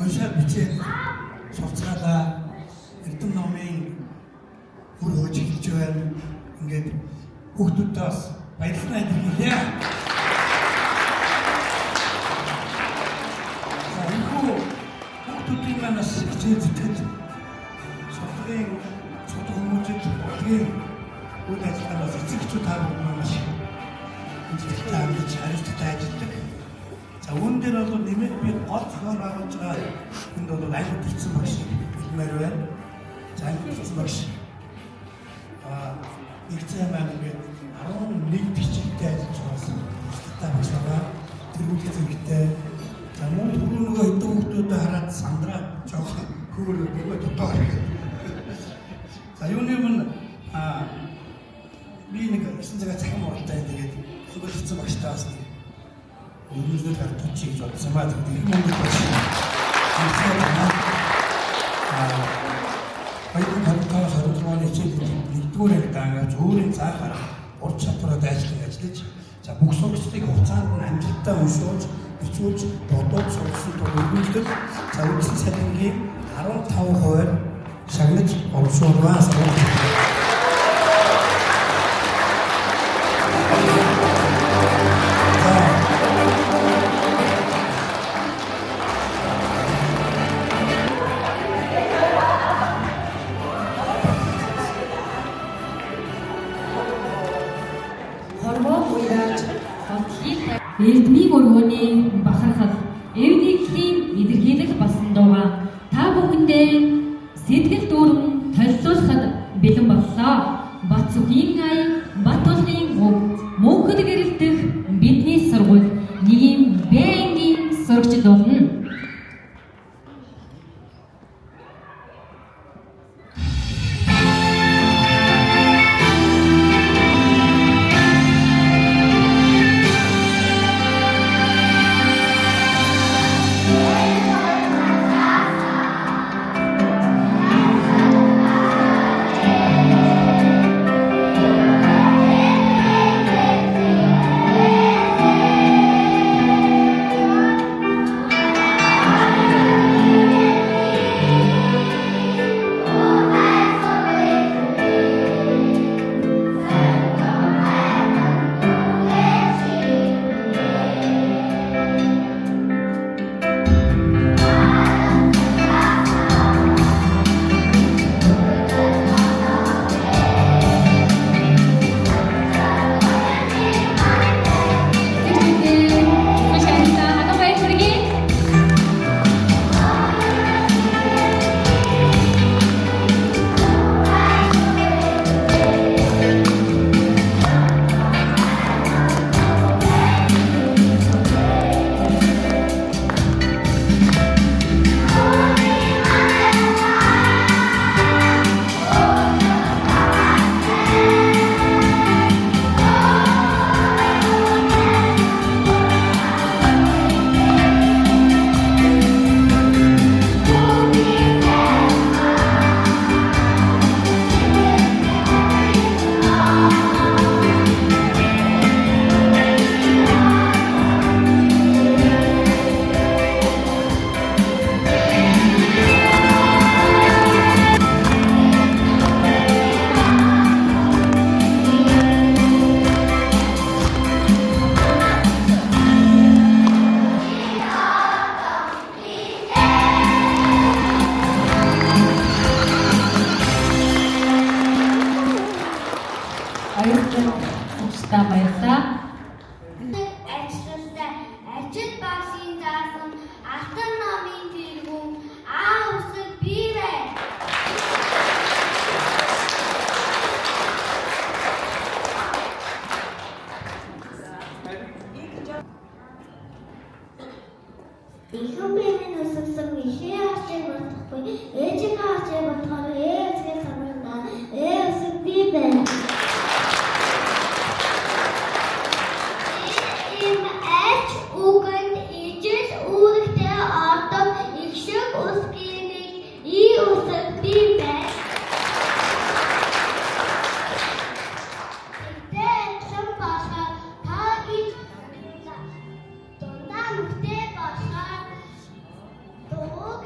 уншаад бичээд сурцгаалаа эрдэм номын бүр хөөж хэлж байна. Ингээд хүүхдүүдээс баярлалаа хэлье. Хүүхдүүдийн манаас хичээл зүтгэж судалгын хүмүүжил судалгын үйл ажиллагаанаас эцэгчүүд таарсан маш энэтэй хамтарч хариуцлагатай ажилладаг. За үүн дээр бол нэмээд би гол зохиол байгуулж байгаа энд бол ангид бичсэн багш хэлмээр байна. За ангид бичсэн багш их цаан маань ингээд 11 бичигтэй ажиллаж байгаасан. Та багш байгаа тэр үйл зэрэгтэй. За мөн нөгөө хэдэн хүмүүстэй хараад сандраад жоох хөөр нөгөө дотоо хэрэг. За юуны мөн би нэг 9 цагаа цахим уралтай тэгээд хөгөл хийсэн багштаас нэг өмнөдөө гардаг чи гэж бодсон ба тэгээд их мөнгө болсон. Баян хамтаа сардлооны хичээлүүд нэгдүгээр ангиж өөрийн цаахаар ур чадвараа ажиллаж за бүх сургалтыг хугацаанд нь амжилттай уншуулж бичүүлж бодоод сурсан тул өргөжлөд за үндсэн салингийн 15% шагнаж оршуулгаас Эрдмийн өргөний бахархал эвдиклийн илэрхийлэл болсон дууга та бүхэндээ сэтгэл дүүрэн толилцуулахад бэлэн боллоо. Бат зүгийн ай, бат болгын уг мөнхөд гэрэлтэх бидний сургууль нэгэн байнгын сурагчид болно. Ихэнх биеийн өсгсөн ихээ харчиг бодохгүй ээжийн харчиг бодохоор ээжгээ санагдана. Өсөг би байна. Ийм ач үгэнд ижил үүрэгтэй одоо их шиг ус гэмиг өсөг би байна. Дунаа нүхтэй болохоор дууг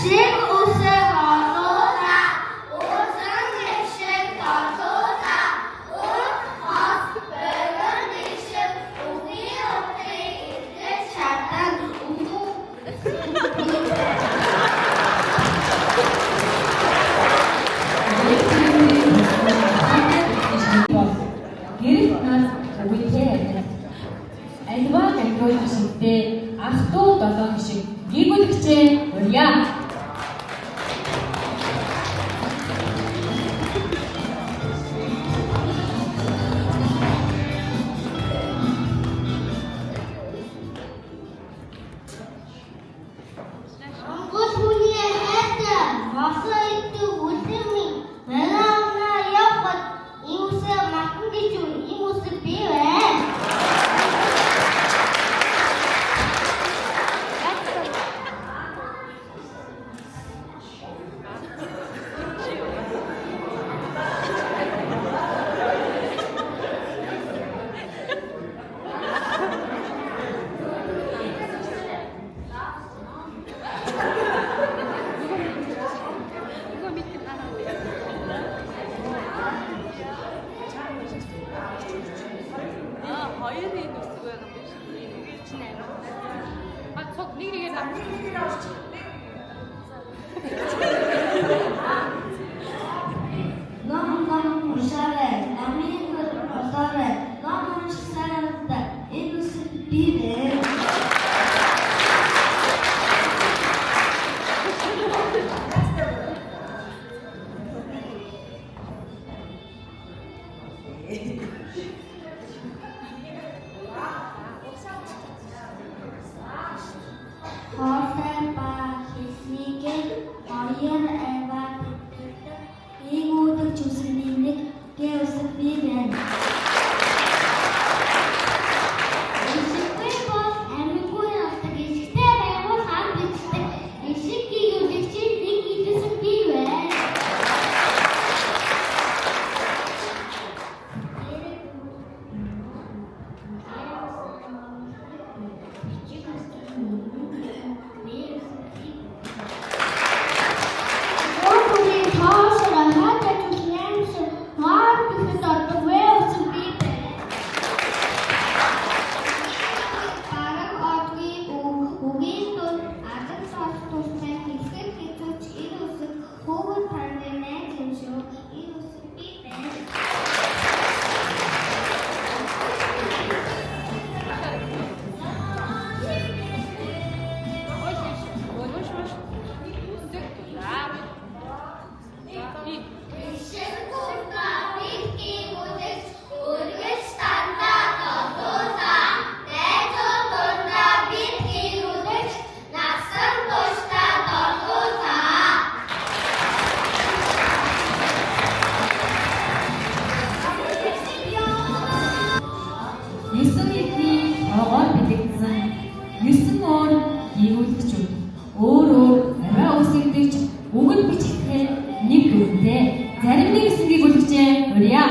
Ишиг үсэг олоораа усан ишиг толоораа ус хос богино ишиг үгийн утгыг илгээж чадан Гэрэл нас үетэй альва гайгүй шигтэй ах トゥ долоон шиг гүйгүүлэгчээ урья. Онгоц хүний хайртай босоо идэх үлдэмий бараанаа явхад ийм үсээ матан гэж ийм үсэг бий вэ? хоёрын үсэг байгаа юм биш. Үгээр чинь амар. Цог нэг нэгээр Ном ушаарай, намын болоорой, ном уншсараад энэ үсэг бий вэ? Хоолой ба хэсгийг хоёр аваад ийгүүдж үсний нэг гээ үсэг бий байна. Ишиггүй бол амиггүй авдаг ишигтэй байгуул хам бичдэг ишиг гүйгүүлэгч нэг идэвсэн бий вэ? Зарим нэг хэсгийг үлгчээ урья.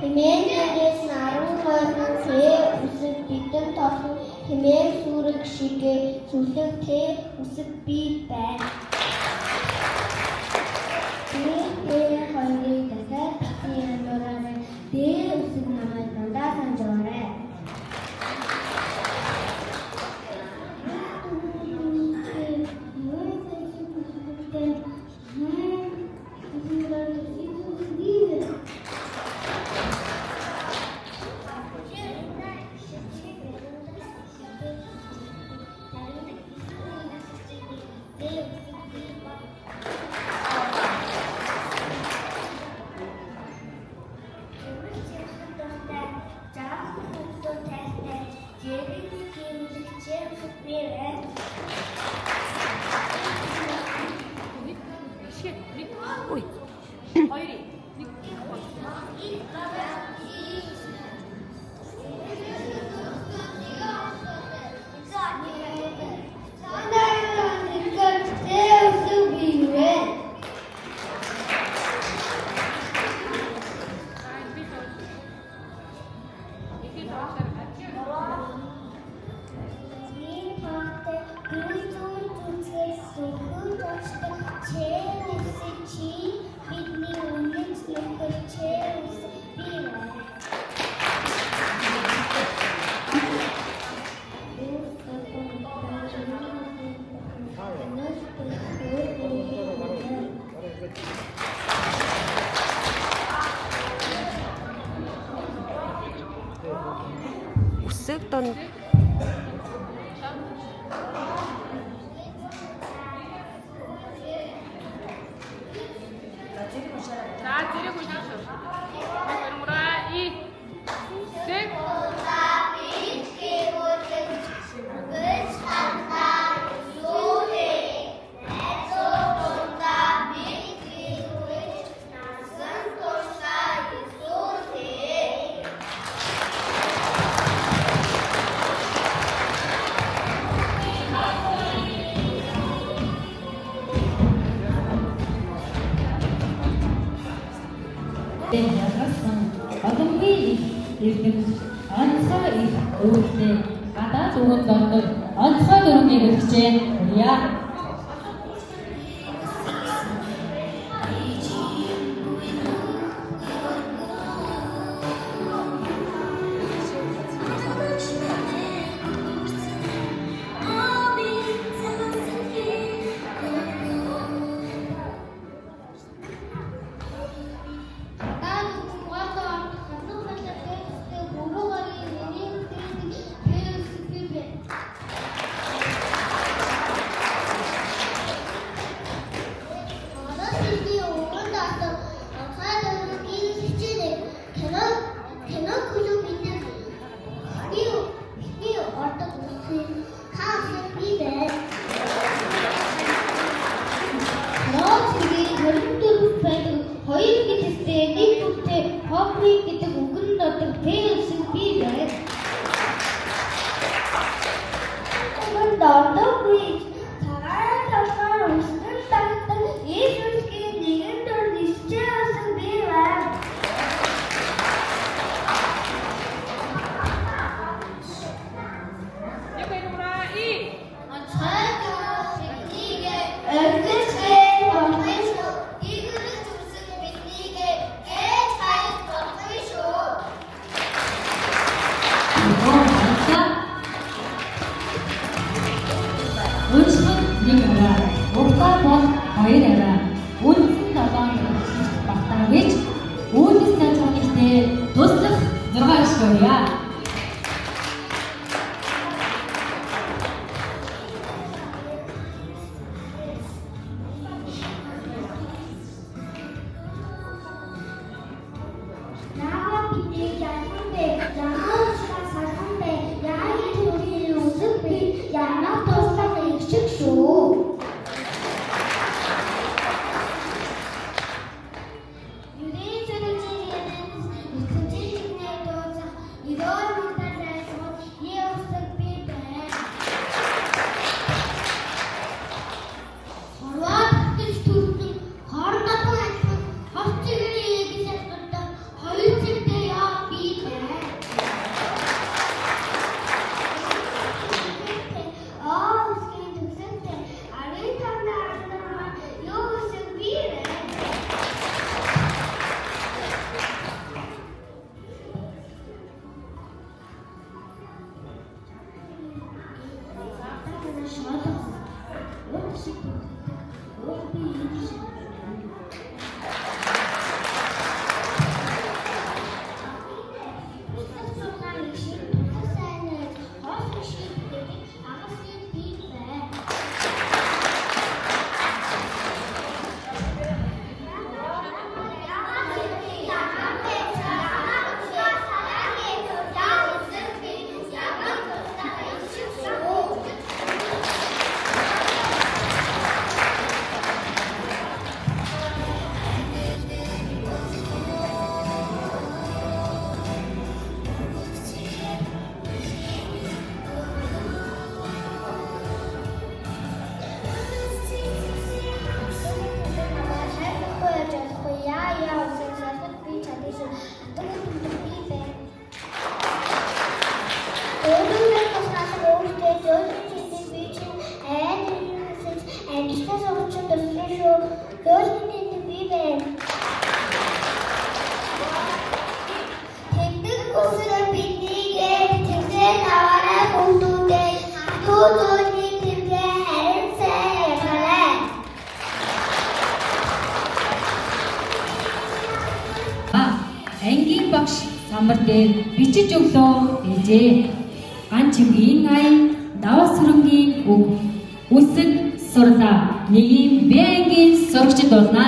Хэмээн наран хойно тэ үсэг бидэн тосон хэмээн сүрэг шигээ сүлэг тэ үсэг бий байна. Тэ хоёрыг дахиад битгий януураарай. Дээр үсэг намайг дандаа санджаарай. бац өгөн болдог онцгой дүрмийг өгчээ. Яа. Ангийн багш самбар дээр бичиж өглөө ээжээ. Ган чимгийн ай даваа сүрэнгийн үг үсэг сурлаа. Нэгийн бэнгийн сурагчд болно.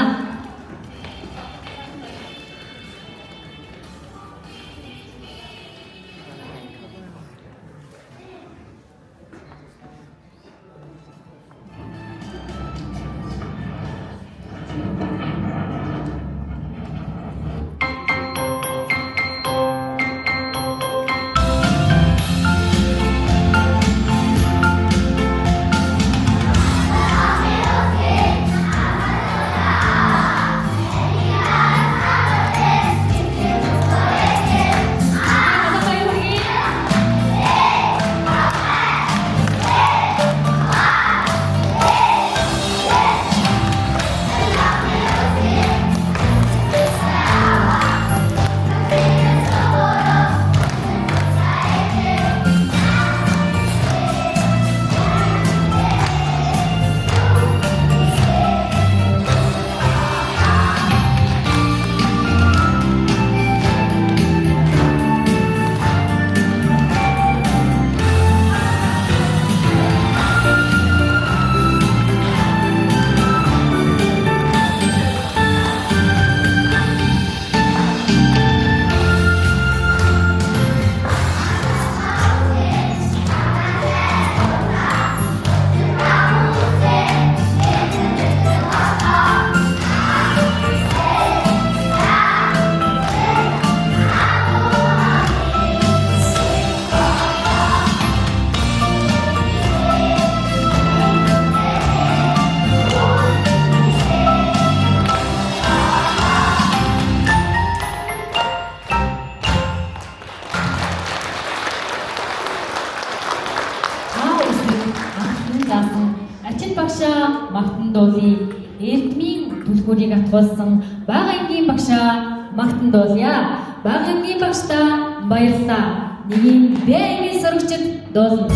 Ачил багшаа магтандуулъя. Эрдмийн түлхүүрийг атгуулсан бага ангийн багшаа магтандуулъя. Бага ангийн багштаа баярлалаа. Нэгin Б ангийн сурагчид дуулна.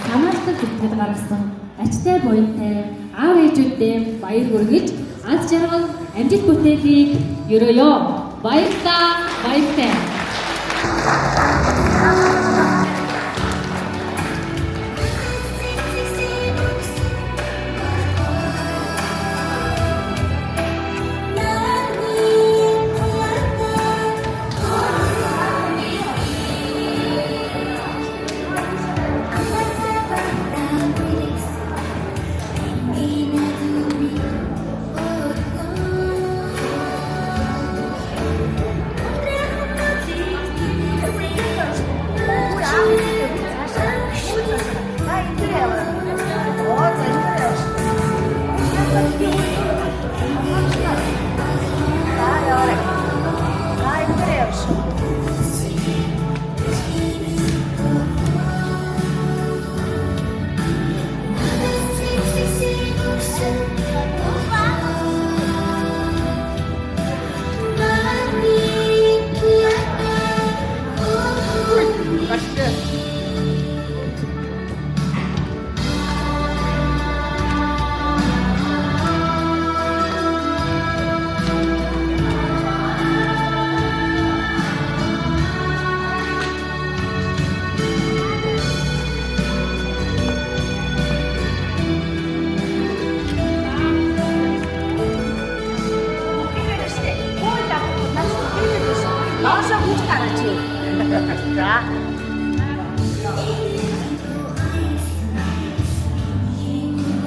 Самаалтан зүтгэл гаргасан ачтай буянтай аав ээжүүдээ баяр хүргэж аз жаргал амжилт бүтээлийг өрөөё. Баярлалаа. Баяртай.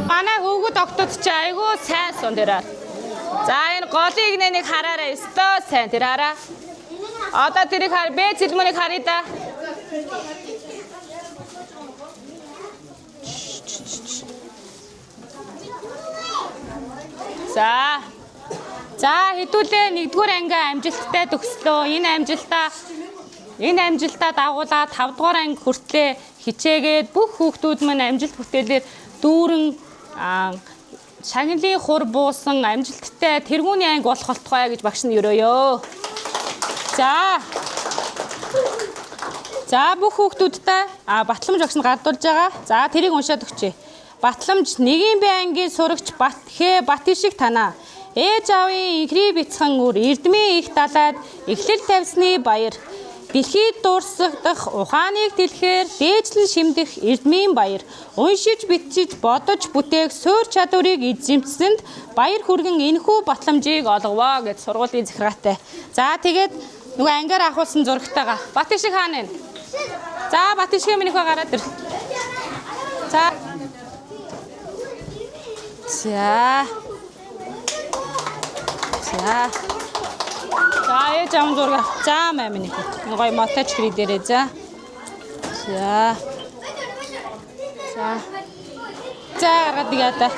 Манай хөвгүүд октод чи айгүй сайн сон дээрээ. За энэ голыг нэг хараарай. Өстой сайн тэр хараа. Одоо тэрийг хар бэ цэлмөнийг харъя да. За хэдүүлээ 1-р анги амжилттай төгслөө. Энэ амжилтаа дагуулаад 5-р анги хүртлээ хичээгээд бүх хүүхдүүд маань амжилт бүтээлээр дүүрэн шагналын хур буусан амжилттай тэргүүний анги болох болтугай гэж багш нь өрөөё. За бүх хүүхдүүдтэй батламж багш нь гардуулж байгаа. За тэрийг уншаад өгчээ. Батламж 1-ийн Б ангийн сурагч Батишиг танаа. Ээж аавын ихрий бяцхан үр эрдмийн их далайд эхлэл тавьсны баяр. Дэлхийд дуурсагдах ухааныг дэлэхээр дээжлэн шимдэх эрдмийн баяр. Уншиж бичиж бодож бүтээх суурь чадварыг эзэмсэнд баяр хүргэн энэхүү батламжийг олговоо гэж сургуулийн захиргаатай. За тэгээд нөгөө ангиар ахуулсан зурагтайгаа Батишиг хаана вэ? За Батишиг минийхөө гараад ир. За. За ээж аав зураг. За мамин нэг. Гоё моточ гэрээ дээрээ за. За. За. За гараад игээ та.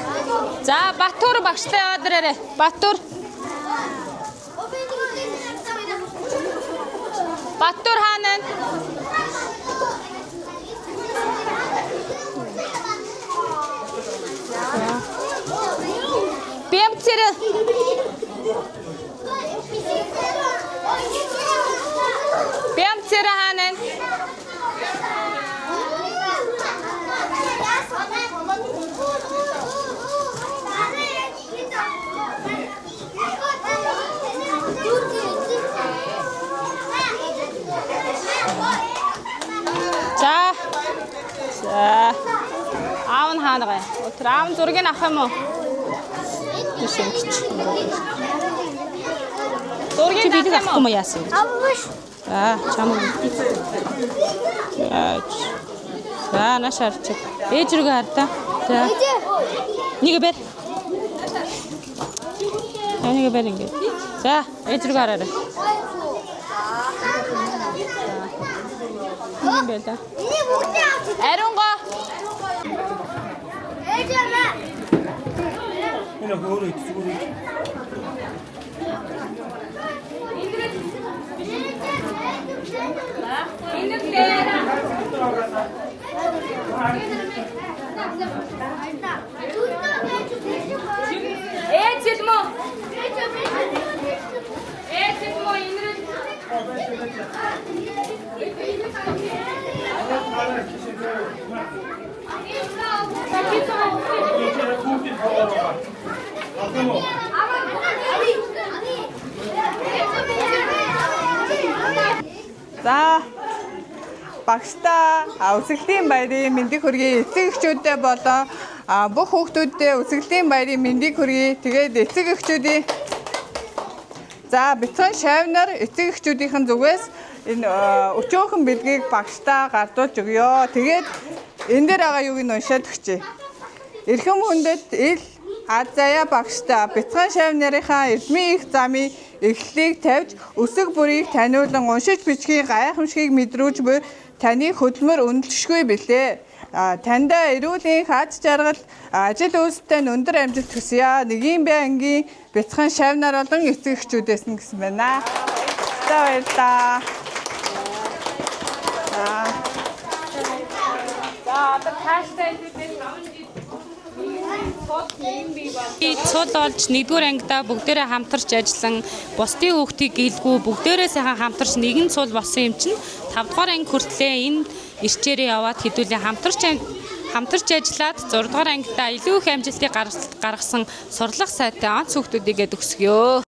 За Батүр багштай яваад ирээрэй. Батүр. Батүр хаана вэ? Бэмцэр. Бэмцэр хаана вэ? За. За. Аав нь хаана гай? Тэр аав нь зургийг авах юм уу? Биш юм гэж. Зургийг авах юм уу яасан? Авах. За, чам. За, нашаар чи. Ээж рүүгээ хар та. За. Нэг бэр. Нэг бэр ингэ. За, ээж рүүгээ хараарай. Нэг бэр та. Энийг бүгдээ авч. Ариунго. Ээж амаа. Энэ хөөрөө зүгээр. Ээж mo. Ээж mo инрэл. За багштай өсгөлийн баярын мэндийг хүргэе. Эцэг эхчүүдтэй болон бүх хүүхдүүдтэй өсгөлийн баярын мэндийг хүргэе. Тэгээд эцэг эхчүүдийн за бяцхан шавнаар эцэг эхчүүдийн зүгээс энэ өчөөхөн бэлгийг багштай гардуулж өгье. Тэгээд энэ дээр байгаа юуг нь уншаад өгчээ. Эрхэм хүндэт ил Азая багштай бяцхан шавнарынхаа эрдмийн их замын эхлэлийг тавьж өсөг бүрийг таниулан уншиж бичгийн гайхамшигыг мэдрүүлж буй таны хөдөлмөр үнэлшгүй билээ. Танда эрүүлийн хаад жаргал ажил үйлстэй өндөр амжилт хүсье. Нэгийн бай ангийн бяцхан шавнар болон эцэг эхчүүдээс нь гэсэн байна. За баярлалаа. За одоо тааштай хэлбэрээс би цул олж 1-р ангидаа бүгдээрээ хамтарч ажиллан бусдын хүүхдийг гэлгүй бүгдээрээ сайхан хамтарч нэгэн цул болсон юм чинь 5-р анги хүртлээ энэ ирчээрээ яваад хэдүүлээ хамтарч ажиллаад 6-р ангидаа илүү их амжилтыг гаргасан сурлах сайтай онц хүүхдүүдийгээ төгсгөө.